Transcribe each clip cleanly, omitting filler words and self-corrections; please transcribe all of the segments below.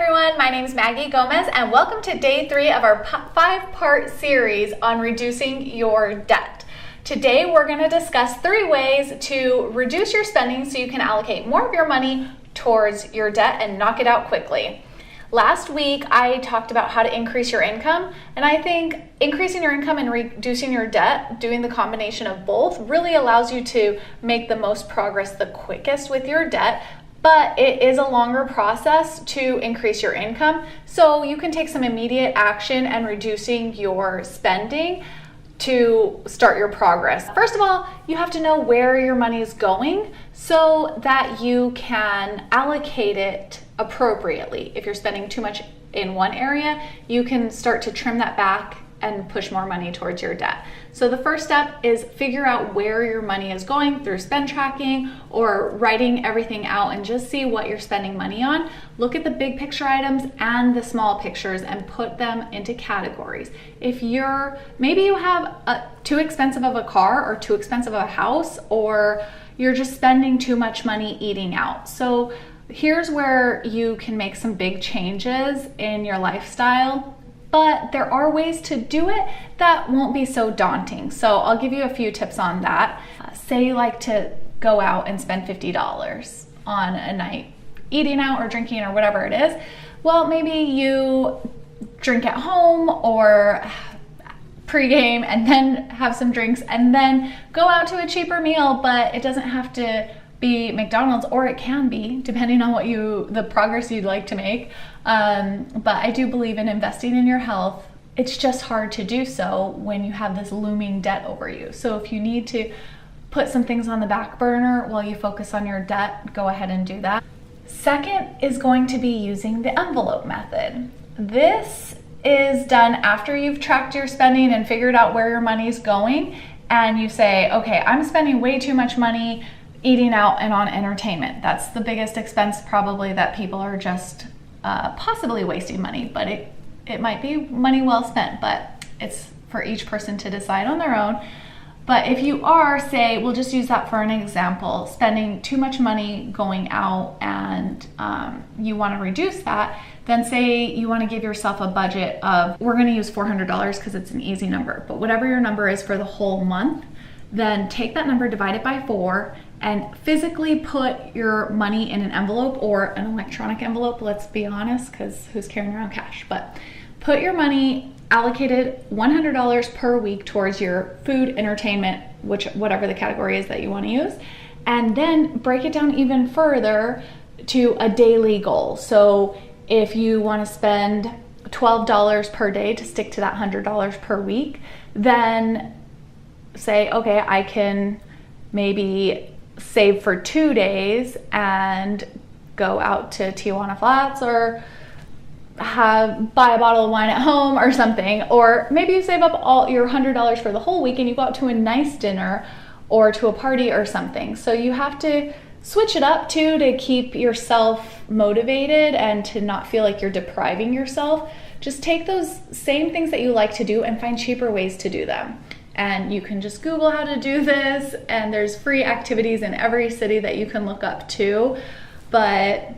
everyone, my name is Maggie Gomez and welcome to day 3 of our 5-part series on reducing your debt. Today we're going to discuss 3 ways to reduce your spending so you can allocate more of your money towards your debt and knock it out quickly. Last week I talked about how to increase your income, and I think increasing your income and reducing your debt, doing the combination of both, really allows you to make the most progress the quickest with your debt. But it is a longer process to increase your income, so you can take some immediate action and reducing your spending to start your progress. First of all, you have to know where your money is going so that you can allocate it appropriately. If you're spending too much in one area, you can start to trim that back and push more money towards your debt. So the first step is figure out where your money is going through spend tracking or writing everything out and just see what you're spending money on. Look at the big picture items and the small pictures and put them into categories. If maybe you have too expensive of a car or too expensive of a house, or you're just spending too much money eating out. So here's where you can make some big changes in your lifestyle. But there are ways to do it that won't be so daunting. So I'll give you a few tips on that. Say you like to go out and spend $50 on a night eating out or drinking or whatever it is. Well, maybe you drink at home or pregame and then have some drinks and then go out to a cheaper meal, but it doesn't have to be McDonald's, or it can be depending on the progress you'd like to make. But I do believe in investing in your health. It's just hard to do so when you have this looming debt over you. So if you need to put some things on the back burner while you focus on your debt, go ahead and do that. Second is going to be using the envelope method. This is done after you've tracked your spending and figured out where your money's going, and you say, okay, I'm spending way too much money eating out and on entertainment. That's the biggest expense probably that people are just possibly wasting money, but it might be money well spent, but it's for each person to decide on their own. But if you are, say, we'll just use that for an example, spending too much money going out and you want to reduce that, then say you want to give yourself a budget of, we're going to use $400 because it's an easy number, but whatever your number is for the whole month, then take that number, divide it by 4, and physically put your money in an envelope or an electronic envelope, let's be honest, because who's carrying around cash? But put your money allocated $100 per week towards your food, entertainment, whatever the category is that you want to use, and then break it down even further to a daily goal. So if you want to spend $12 per day to stick to that $100 per week, then say, okay, I can maybe save for 2 days and go out to Tijuana Flats or buy a bottle of wine at home or something. Or maybe you save up all your $100 for the whole week and you go out to a nice dinner or to a party or something. So you have to switch it up too to keep yourself motivated and to not feel like you're depriving yourself. Just take those same things that you like to do and find cheaper ways to do them. And you can just Google how to do this, and there's free activities in every city that you can look up too. But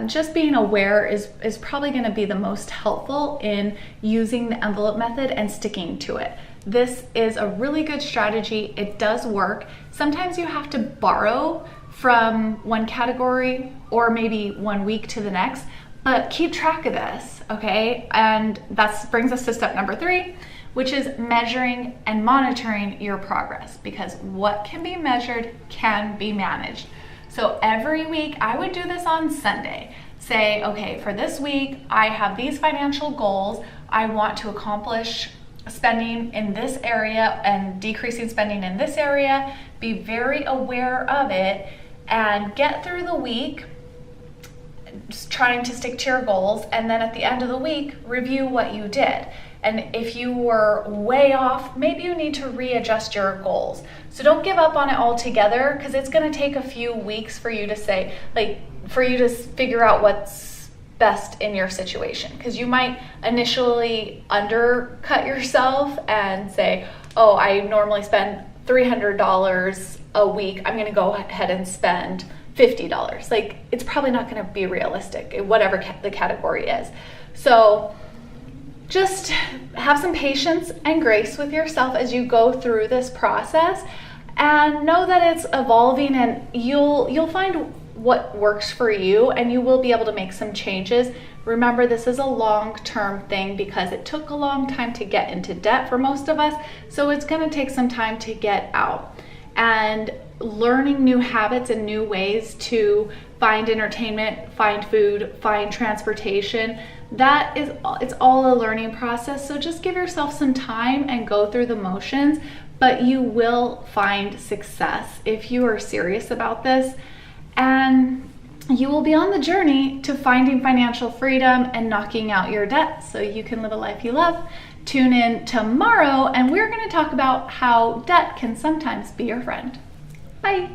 just being aware is probably going to be the most helpful in using the envelope method and sticking to it. This is a really good strategy. It does work. Sometimes you have to borrow from one category or maybe one week to the next, but keep track of this, okay? And that brings us to step number 3, which is measuring and monitoring your progress, because what can be measured can be managed. So every week, I would do this on Sunday. Say, okay, for this week, I have these financial goals. I want to accomplish spending in this area and decreasing spending in this area. Be very aware of it and get through the week just trying to stick to your goals. And then at the end of the week, review what you did. And if you were way off, maybe you need to readjust your goals. So don't give up on it altogether, because it's going to take a few weeks for you to figure out what's best in your situation. Because you might initially undercut yourself and say, oh, I normally spend $300 a week. I'm going to go ahead and spend $50. Like, it's probably not going to be realistic, whatever the category is. So just have some patience and grace with yourself as you go through this process, and know that it's evolving, and you'll find what works for you, and you will be able to make some changes. Remember, this is a long-term thing because it took a long time to get into debt for most of us, so it's going to take some time to get out. And learning new habits and new ways to find entertainment, find food, find transportation, it's all a learning process. So just give yourself some time and go through the motions, but you will find success if you are serious about this, and you will be on the journey to finding financial freedom and knocking out your debt so you can live a life you love. Tune in tomorrow, and we're going to talk about how debt can sometimes be your friend. Bye.